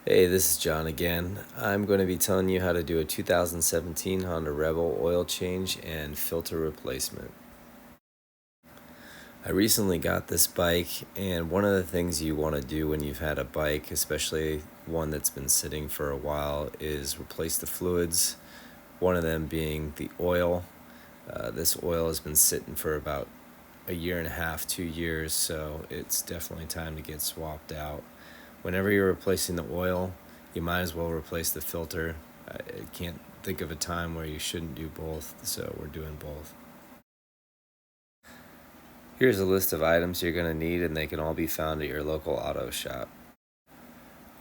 Hey, this is John again. I'm going to be telling you how to do a 2017 Honda Rebel oil change and filter replacement. I recently got this bike, and one of the things you want to do when you've had a bike, especially one that's been sitting for a while, is replace the fluids. One of them being the oil. This oil has been sitting for about a year and a half, 2 years, so it's definitely time to get swapped out. Whenever you're replacing the oil, you might as well replace the filter. I can't think of a time where you shouldn't do both, so we're doing both. Here's a list of items you're going to need, and they can all be found at your local auto shop.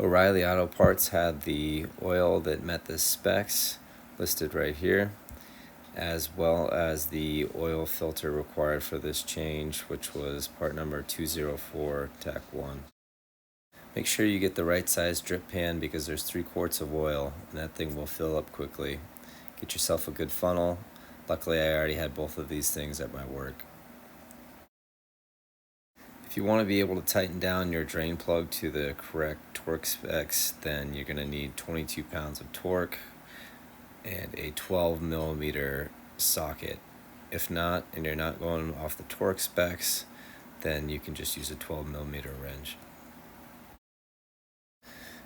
O'Reilly Auto Parts had the oil that met the specs listed right here, as well as the oil filter required for this change, which was part number 204 TAC 1. Make sure you get the right size drip pan because there's 3 quarts of oil and that thing will fill up quickly. Get yourself a good funnel. Luckily, I already had both of these things at my work. If you want to be able to tighten down your drain plug to the correct torque specs, then you're going to need 22 pounds of torque and a 12 millimeter socket. If not, and you're not going off the torque specs, then you can just use a 12 millimeter wrench.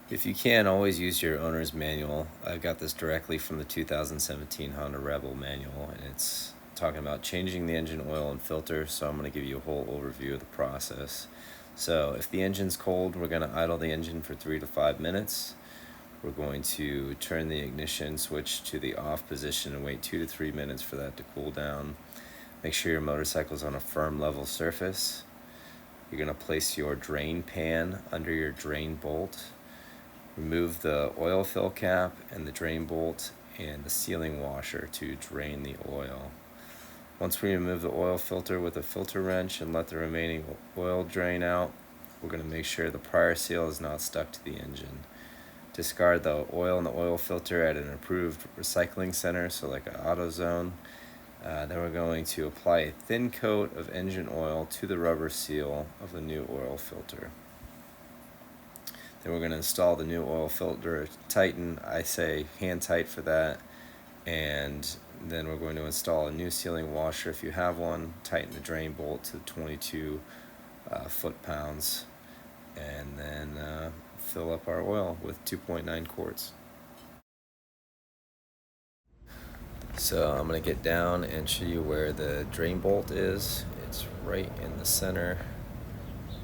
If you can, always use your owner's manual. I got this directly from the 2017 Honda Rebel manual, and it's talking about changing the engine oil and filter, so I'm going to give you a whole overview of the process. So if the engine's cold, we're going to idle the engine for 3 to 5 minutes. We're going to turn the ignition switch to the off position and wait 2 to 3 minutes for that to cool down. Make sure your motorcycle's on a firm level surface. You're going to place your drain pan under your drain bolt. Remove the oil fill cap and the drain bolt and the sealing washer to drain the oil. Once we remove the oil filter with a filter wrench and let the remaining oil drain out, we're going to make sure the prior seal is not stuck to the engine. Discard the oil and the oil filter at an approved recycling center, so like an AutoZone. Then we're going to apply a thin coat of engine oil to the rubber seal of the new oil filter. Then we're going to install the new oil filter. Tighten, I say hand tight for that. And then we're going to install a new sealing washer if you have one. Tighten the drain bolt to 22 foot-pounds. And then fill up our oil with 2.9 quarts. So I'm going to get down and show you where the drain bolt is. It's right in the center,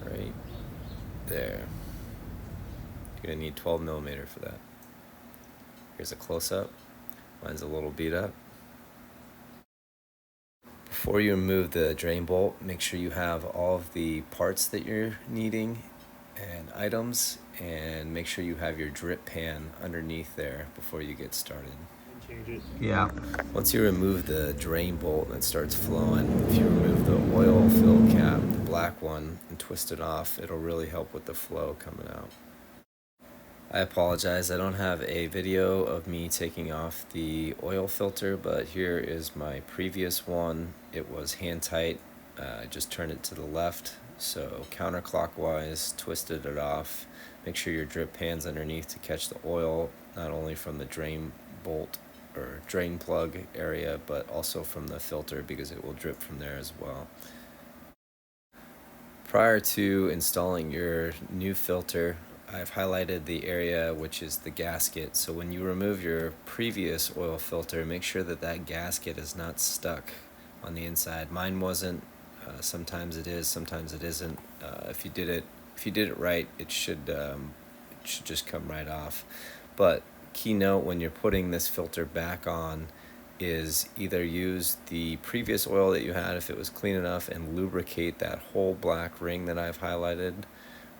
right there. You're going to need 12 millimeter for that. Here's a close-up. Mine's a little beat up. Before you remove the drain bolt, make sure you have all of the parts that you're needing and items, and make sure you have your drip pan underneath there before you get started. Change it. Yeah. Once you remove the drain bolt and it starts flowing, if you remove the oil fill cap, the black one, and twist it off, it'll really help with the flow coming out. I apologize, I don't have a video of me taking off the oil filter, but here is my previous one. It was hand tight. I just turned it to the left, so counterclockwise, twisted it off. Make sure your drip pan's underneath to catch the oil, not only from the drain bolt or drain plug area, but also from the filter because it will drip from there as well. Prior to installing your new filter, I've highlighted the area which is the gasket. So when you remove your previous oil filter, make sure that that gasket is not stuck on the inside. Mine wasn't. Sometimes it is, sometimes it isn't. If you did it right, it should just come right off. But key note when you're putting this filter back on is either use the previous oil that you had if it was clean enough and lubricate that whole black ring that I've highlighted,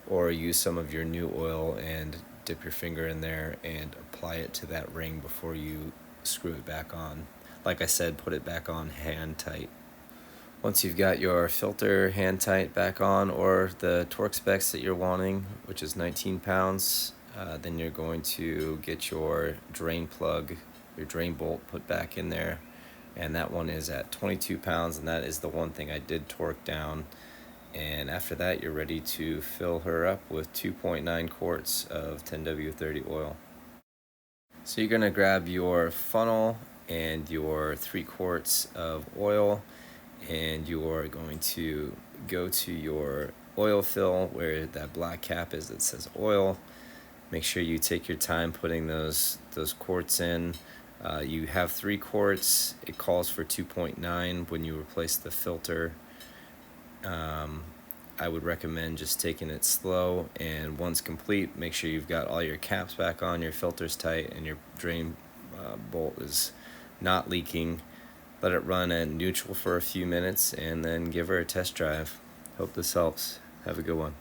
or use some of your new oil and dip your finger in there and apply it to that ring before you screw it back on. Like I said, put it back on hand tight. Once you've got your filter hand tight back on, or the torque specs that you're wanting, which is 19 pounds, then you're going to get your drain plug, your drain bolt put back in there, and that one is at 22 pounds, and that is the one thing I did torque down. And after that, you're ready to fill her up with 2.9 quarts of 10W30 oil. So you're gonna grab your funnel and your 3 quarts of oil, and you're going to go to your oil fill where that black cap is that says oil. Make sure you take your time putting those quarts in. You have 3 quarts. It calls for 2.9 when you replace the filter. I would recommend just taking it slow, and once complete, make sure you've got all your caps back on, your filter's tight, and your drain bolt is not leaking. Let it run at neutral for a few minutes, and then give her a test drive. Hope this helps. Have a good one.